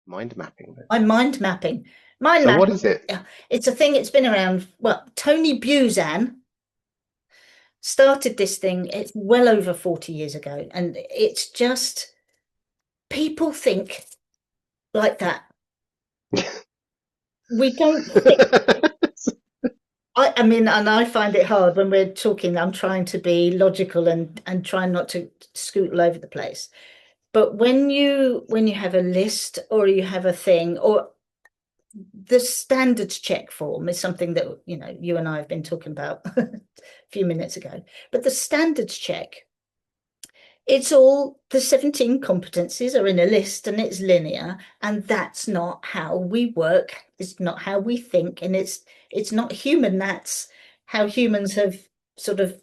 Mind mapping. I'm mind mapping. Mind So what mapping, is it? yeah, it's a thing, it's been around. Well, Tony Buzan started this thing, it's well over 40 years ago. And it's just people think like that. We don't think. I mean, and I find it hard when we're talking. I'm trying to be logical and trying not to scoot all over the place. But when you have a list or you have a thing or the standards check form is something that you and I have been talking about a few minutes ago. But the standards check, it's all the 17 competencies are in a list and it's linear, and that's not how we work. It's not how we think, and it's not human. That's how humans have sort of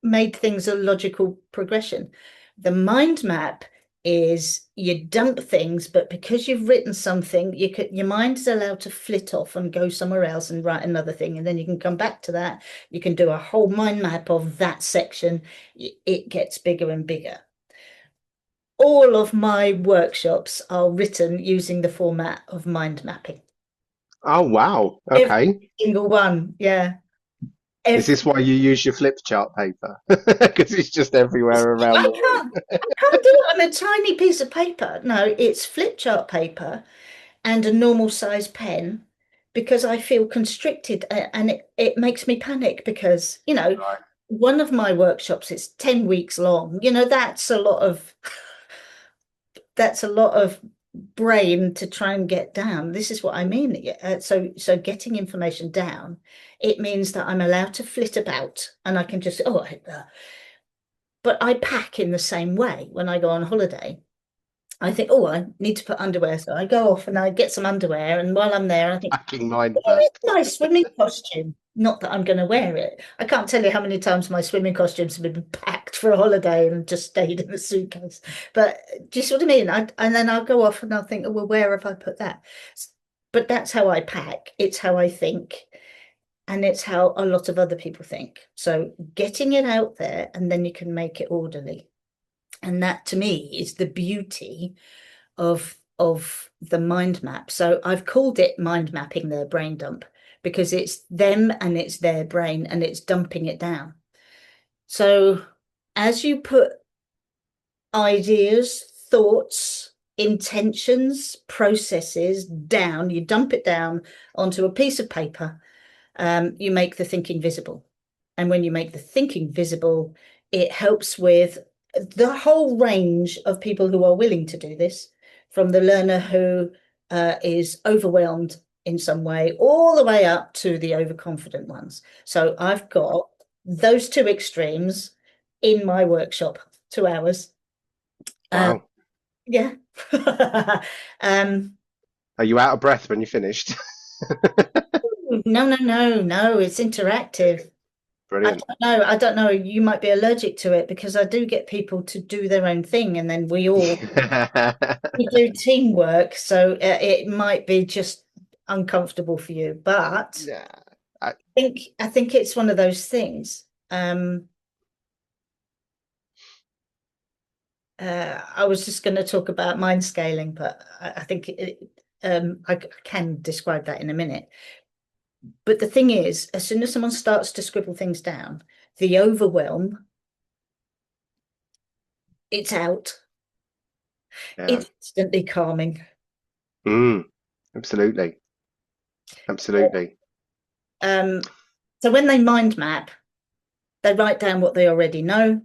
made things a logical progression. The mind map is you dump things, but because you've written something, your mind is allowed to flit off and go somewhere else and write another thing, and then you can come back to that. You can do a whole mind map of that section. It gets bigger and bigger. All of my workshops are written using the format of mind mapping. Oh, wow. Every Okay. single one, yeah. Is Every this why you use your flip chart paper? Because it's just everywhere around I the room. can't do it on a tiny piece of paper. No, it's flip chart paper and a normal size pen because I feel constricted and it makes me panic because, Right. one of my workshops is 10 weeks long. That's a lot of brain to try and get down. This is what I mean. So getting information down, it means that I'm allowed to flit about and I can just, but I pack in the same way when I go on holiday. I think, oh, I need to put underwear. So I go off and I get some underwear. And while I'm there, I think, Hacking mind where map. is my swimming costume? Not that I'm going to wear it. I can't tell you how many times my swimming costumes have been packed for a holiday and just stayed in the suitcase. But do you see what I mean? And then I'll go off and I'll think, oh, well, where have I put that? But that's how I pack. It's how I think. And it's how a lot of other people think. So getting it out there and then you can make it orderly. And that to me is the beauty of the mind map. So I've called it mind mapping their brain dump because it's them and it's their brain and it's dumping it down. So as you put ideas, thoughts, intentions, processes down, you dump it down onto a piece of paper, you make the thinking visible. And when you make the thinking visible, it helps with the whole range of people who are willing to do this, from the learner who is overwhelmed in some way, all the way up to the overconfident ones. So I've got those two extremes in my workshop, 2 hours. Uh, Wow. yeah. um, Are you out of breath when you finished? no, no, no, no, it's interactive. I Brilliant. don't know. I don't know. You might be allergic to it because I do get people to do their own thing, and then we do teamwork. So it might be just uncomfortable for you, but Yeah. I, I think it's one of those things. I was just going to talk about mind scaling, but I think I can describe that in a minute. But the thing is, as soon as someone starts to scribble things down, the overwhelm, it's out. yeah. It's instantly calming. Mm, absolutely. Absolutely. Um, so when they mind map, they write down what they already know.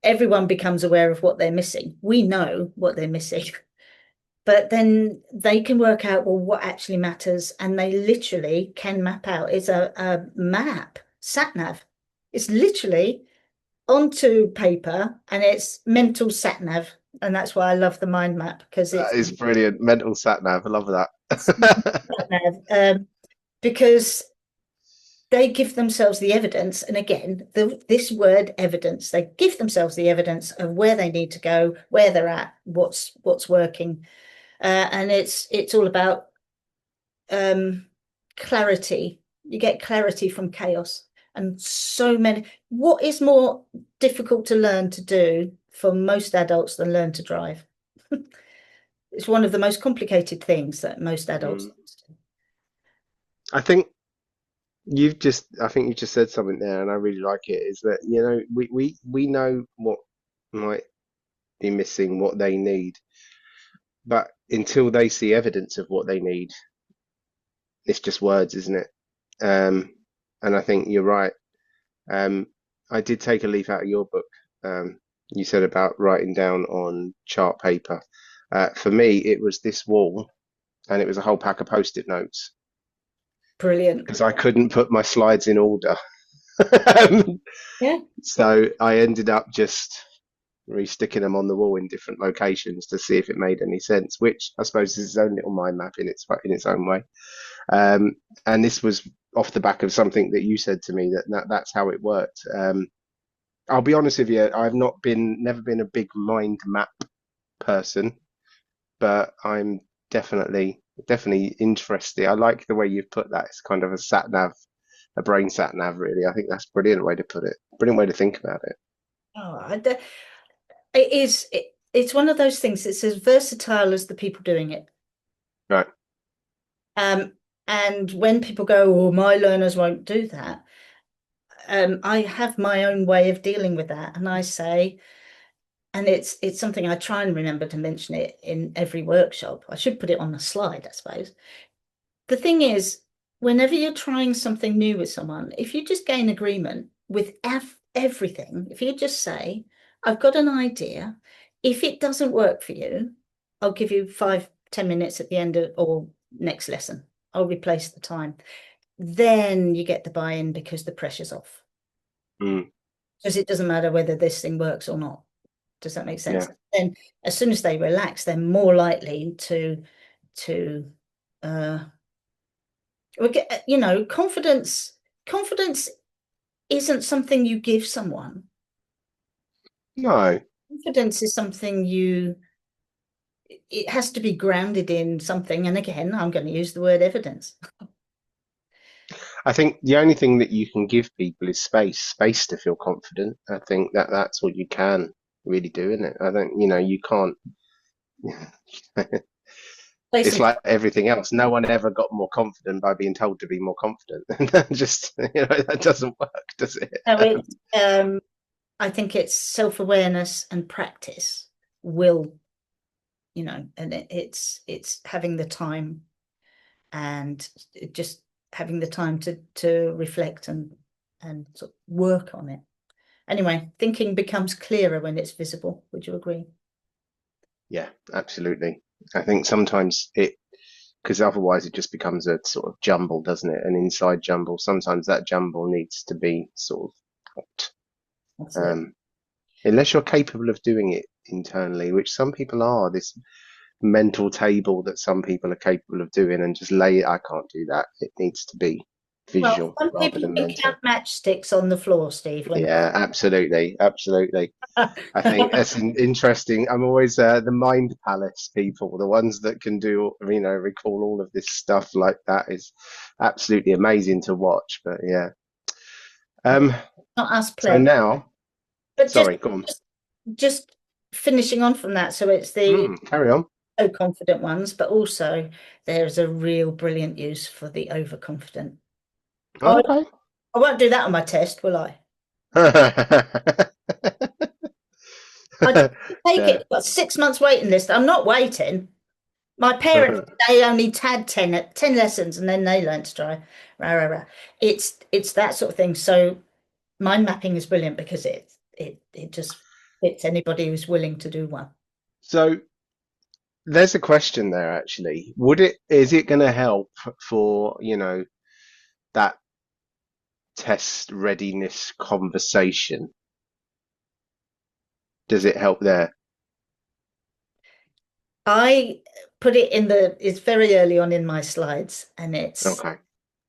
Everyone becomes aware of what they're missing. We know what they're missing, but then they can work out, well, what actually matters, and they literally can map out. It's a map, sat nav. It's literally onto paper, and it's mental sat nav, and that's why I love the mind map because That is brilliant. Mental sat nav. I love it's that. sat nav. Because they give themselves the evidence, and again, this word evidence, they give themselves the evidence of where they need to go, where they're at, what's working, and it's all about um, clarity. You get clarity from chaos, and so many. What is more difficult to learn to do for most adults than learn to drive? It's one of the most complicated things that most adults. Mm. I think I think you just said something there, and I really like it. Is that we know what might be missing, what they need, but until they see evidence of what they need, it's just words, isn't it? Um, and I think you're right. Um, I did take a leaf out of your book. You said about writing down on chart paper. For me, it was this wall, and it was a whole pack of post-it notes Brilliant. because I couldn't put my slides in order. Yeah. So I ended up just re-sticking them on the wall in different locations to see if it made any sense, which I suppose is its own little mind map in its own way. Um, and this was off the back of something that you said to me that's how it worked. I'll be honest with you, I've never been a big mind map person, but I'm definitely interested. I like the way you've put that. It's kind of a sat nav, a brain sat nav, really. I think that's a brilliant way to put it. Brilliant way to think about it. Oh, it is. It's one of those things. It's as versatile as the people doing it. Right. Um, and when people go, "Oh, my learners won't do that," I have my own way of dealing with that, and I say, and it's something I try and remember to mention it in every workshop. I should put it on the slide, I suppose. The thing is, whenever you're trying something new with someone, if you just gain agreement with everything, if you just say, I've got an idea, if it doesn't work for you, I'll give you 5-10 minutes at the end of or next lesson. I'll replace the time. Then you get the buy-in because the pressure's off. Mm, Because it doesn't matter whether this thing works or not. Does that make sense? yeah. Then as soon as they relax, they're more likely to confidence isn't something you give someone. No, Confidence is something it has to be grounded in something. And again, I'm going to use the word evidence. I think the only thing that you can give people is space to feel confident. I think that's what you can really do, isn't it? I don't, you can't. Place It's and like everything else. No one ever got more confident by being told to be more confident. And that just, that doesn't work, does it? no, I think it's self-awareness and practice will, and it's having the time and just having the time to reflect and sort of work on it. Anyway, thinking becomes clearer when it's visible. Would you agree? Yeah, absolutely. I think sometimes because otherwise it just becomes a sort of jumble, doesn't it? An inside jumble. Sometimes that jumble needs to be sort of cut. That's it. Um, unless you're capable of doing it internally, which some people are, this mental table that some people are capable of doing and just lay it. I can't do that. It needs to be Well, visual some rather people than can count mental. matchsticks on the floor, Steve. When Yeah, absolutely, absolutely. I think that's interesting. I'm always the mind palace people, the ones that can do, recall all of this stuff like that is absolutely amazing to watch. But yeah. Um, not us so playing, now, but sorry, go on. just finishing on from that. So it's the Carry on. so confident ones, but also there's a real brilliant use for the overconfident. I, Okay. I won't do that on my test, will I? I take Yeah. it. Got 6 months waiting list. I'm not waiting. My parents, they only had 10 lessons and then they learned to try. Rah, rah, rah. It's that sort of thing. So mind mapping is brilliant because it just fits anybody who's willing to do one. So there's a question there actually. Is it going to help for, that test readiness conversation? Does it help there? I put it it's very early on in my slides and Okay. Oh,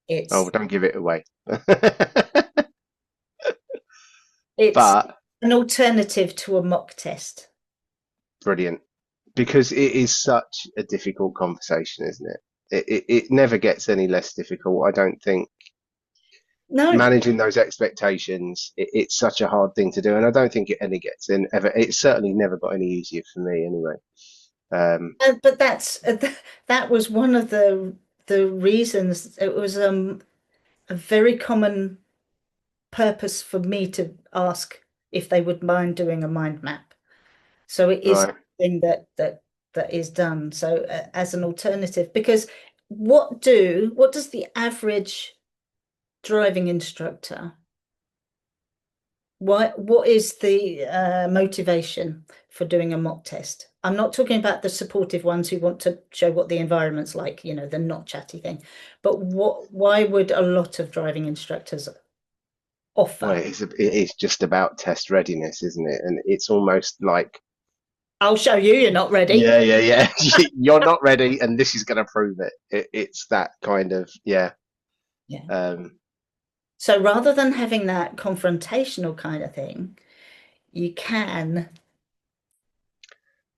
it's don't give it away. it's But an alternative to a mock test. brilliant. Because it is such a difficult conversation, isn't it? It never gets any less difficult. I don't think No, managing those expectations, it's such a hard thing to do. And I don't think it any gets in ever. It's certainly never got any easier for me anyway. But that was one of the reasons. It was a very common purpose for me to ask if they would mind doing a mind map. So it is Right. something that is done. So as an alternative, because what does the average driving instructor, what is the motivation for doing a mock test? I'm not talking about the supportive ones who want to show what the environment's like, the not chatty thing, but why would a lot of driving instructors Well, offer? it is just about test readiness, isn't it? And it's almost like, I'll show you, you're not ready. yeah, yeah, yeah. You're not ready, and this is going to prove it. It's that kind of, yeah. Yeah. Um, So rather than having that confrontational kind of thing, you can.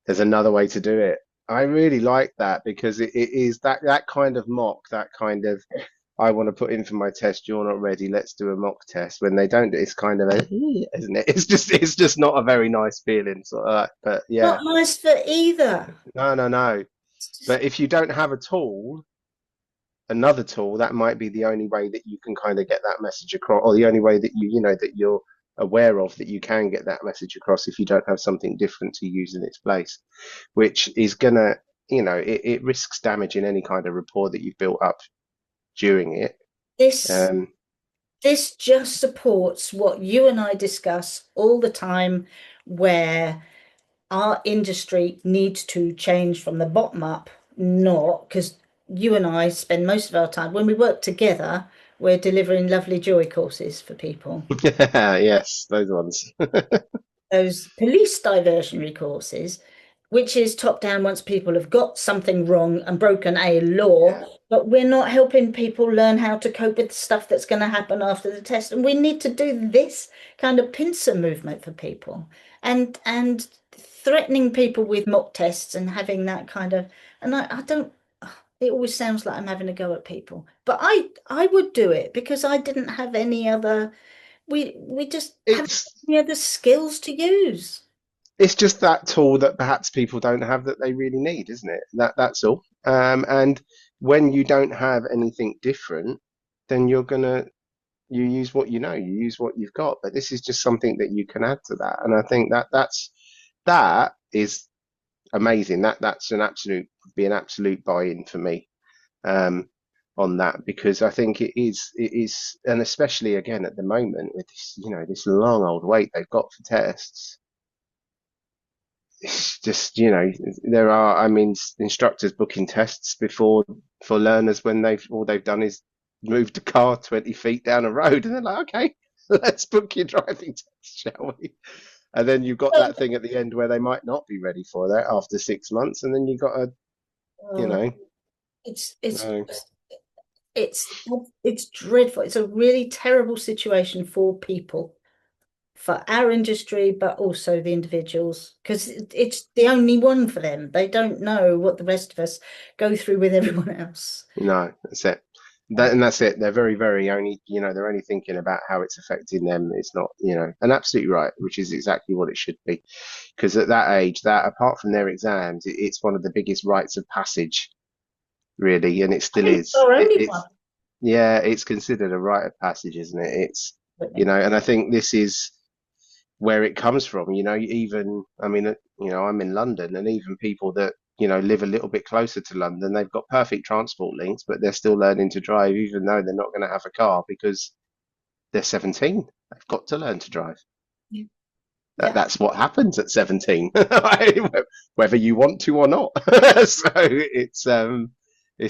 there's another way to do it. I really like that because it is that kind of mock, that kind of I want to put in for my test. You're not ready. Let's do a mock test. When they don't, it's kind of a, isn't it? It's just not a very nice feeling. So, but yeah, Not nice for either. no, no, no. It's just, But if you don't have a tool, another tool, that might be the only way that you can kind of get that message across, or the only way that that you're aware of that you can get that message across if you don't have something different to use in its place, which is gonna, it risks damaging any kind of rapport that you've built up during it. this Um, this just supports what you and I discuss all the time, where our industry needs to change from the bottom up, not because you and I spend most of our time when we work together, we're delivering lovely joy courses for people. yes, those ones. Those police diversionary courses, which is top down once people have got something wrong and broken a law, Yeah, but we're not helping people learn how to cope with stuff that's going to happen after the test. And we need to do this kind of pincer movement for people, and threatening people with mock tests and having that kind of, and I don't, it always sounds like I'm having a go at people, but I would do it because I didn't have any other, we just haven't it's any other skills to use. it's just that tool that perhaps people don't have that they really need, isn't it? That's all. And when you don't have anything different, then you use what you know, you use what you've got. But this is just something that you can add to that, and I think that is amazing. That's an absolute buy-in for me, um, on that, because I think it is, and especially again at the moment with this, this long old wait they've got for tests. It's just, there are, I mean, instructors booking tests before for learners when all they've done is moved the car 20 feet down a road, and they're like, okay, let's book your driving test, shall we? And then you've got that thing at the end where they might not be ready for that after 6 months, and then you've got to, you Uh, know, it's it's no, it's it's dreadful. It's a really terrible situation for people, for our industry, but also the individuals, because it's the only one for them. They don't know what the rest of us go through with everyone else. no, that's it. And that's it. They're very, very only, they're only thinking about how it's affecting them. It's not, and absolutely right, which is exactly what it should be. Because at that age, that apart from their exams, it's one of the biggest rites of passage, really, and it I still think it's is. our It, only it's Yeah, it's considered a rite of passage, isn't it? one. And I think this is where it comes from. Even I mean, I'm in London, and even people that live a little bit closer to London, they've got perfect transport links, but they're still learning to drive, even though they're not going to have a car because they're 17. They've got to learn to drive. Yeah. That, Yeah. that's what happens at 17, whether you want to or not. So it's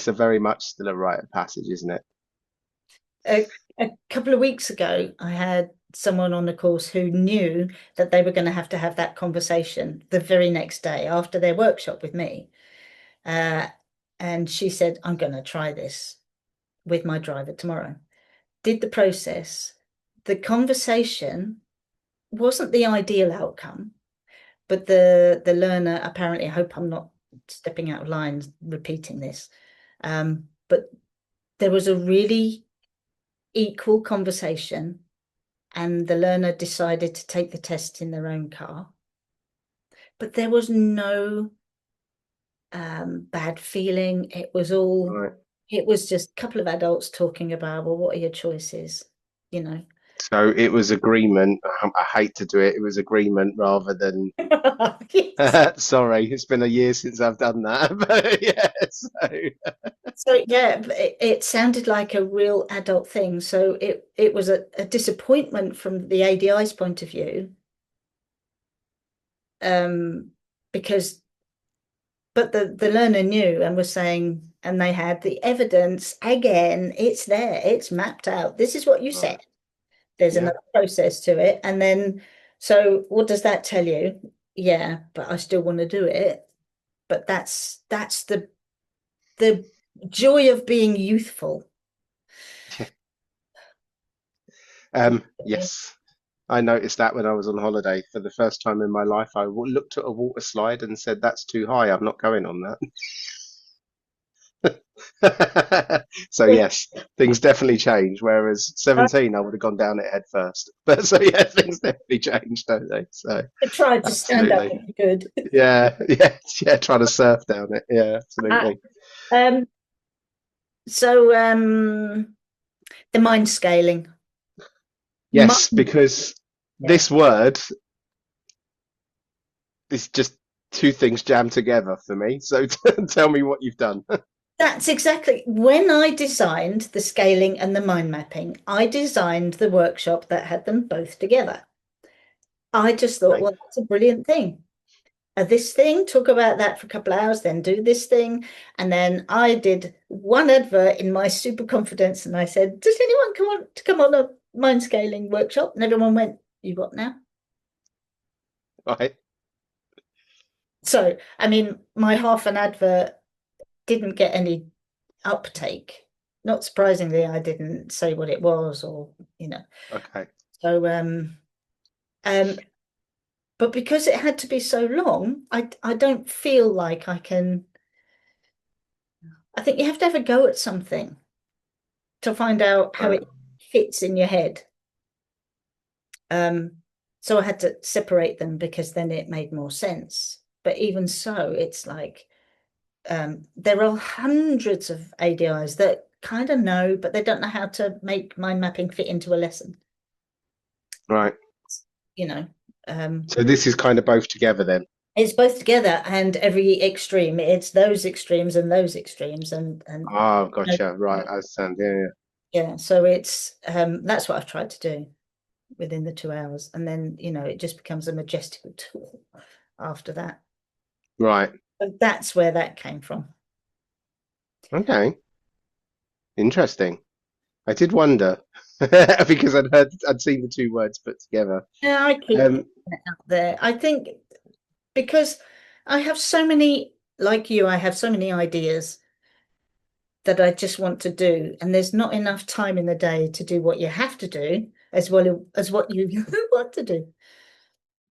a very much still a rite of passage, isn't it? A couple of weeks ago, I had someone on the course who knew that they were going to have that conversation the very next day after their workshop with me. Uh, and she said, I'm going to try this with my driver tomorrow. Did the process. The conversation wasn't the ideal outcome, but the learner, apparently, I hope I'm not stepping out of line repeating this, but there was a really equal conversation, and the learner decided to take the test in their own car. But there was no bad feeling. Right. It was just a couple of adults talking about, well, what are your choices? You know. So it was agreement. I hate to do it. It was agreement rather than Yes. sorry. It's been a year since I've done that, but yeah. So So yeah, it sounded like a real adult thing. So it was a disappointment from the ADI's point of view, um, because but the learner knew and was saying, and they had the evidence again. It's there. It's mapped out. This is what you said. right. There's Yeah. another process to it, and then so what does that tell you? Yeah, but I still want to do it. But that's the joy of being youthful. Yes. I noticed that when I was on holiday for the first time in my life. Looked at a water slide and said, "That's too high. I'm not going on that." So yes, things definitely change. Whereas I 17, I would have gone down it head first. But so yeah, things definitely change, don't they? So tried to stand up absolutely. if you could. Yeah, yeah, yeah. Trying to surf down it. Yeah, Uh, absolutely. um, so the mind scaling. Yes, Mind, because yeah. this word is just two things jammed together for me. So tell me what you've done. That's exactly when I designed the scaling and the mind mapping, I designed the workshop that had them both together. I just thought, Right, well, that's a brilliant thing. This thing, talk about that for a couple of hours, then do this thing. And then I did one advert in my super confidence and I said, does anyone come on a mind scaling workshop? And everyone went, you what now? right, So, I mean, my half an advert didn't get any uptake. Not surprisingly, I didn't say what it was or, you know. okay. So, um, but because it had to be so long, I don't feel like I can. I think you have to have a go at something to find out how Right. it fits in your head. Um, so I had to separate them because then it made more sense. But even so, it's like there are hundreds of ADIs that kind of know, but they don't know how to make mind mapping fit into a lesson. Right. You know, um, So this is kind of both together then. it's both together and every extreme. It's those extremes and those extremes, Oh, you know, gotcha. Right. I understand. Yeah, yeah. yeah. So it's that's what I've tried to do within the 2 hours, and then it just becomes a majestical tool after that. Right. So that's where that came from. Okay. Interesting. I did wonder because I'd seen the two words put together. Yeah, I keep Um, putting it out there. I think because I have so many, like you, I have so many ideas that I just want to do, and there's not enough time in the day to do what you have to do as well as what you want to do.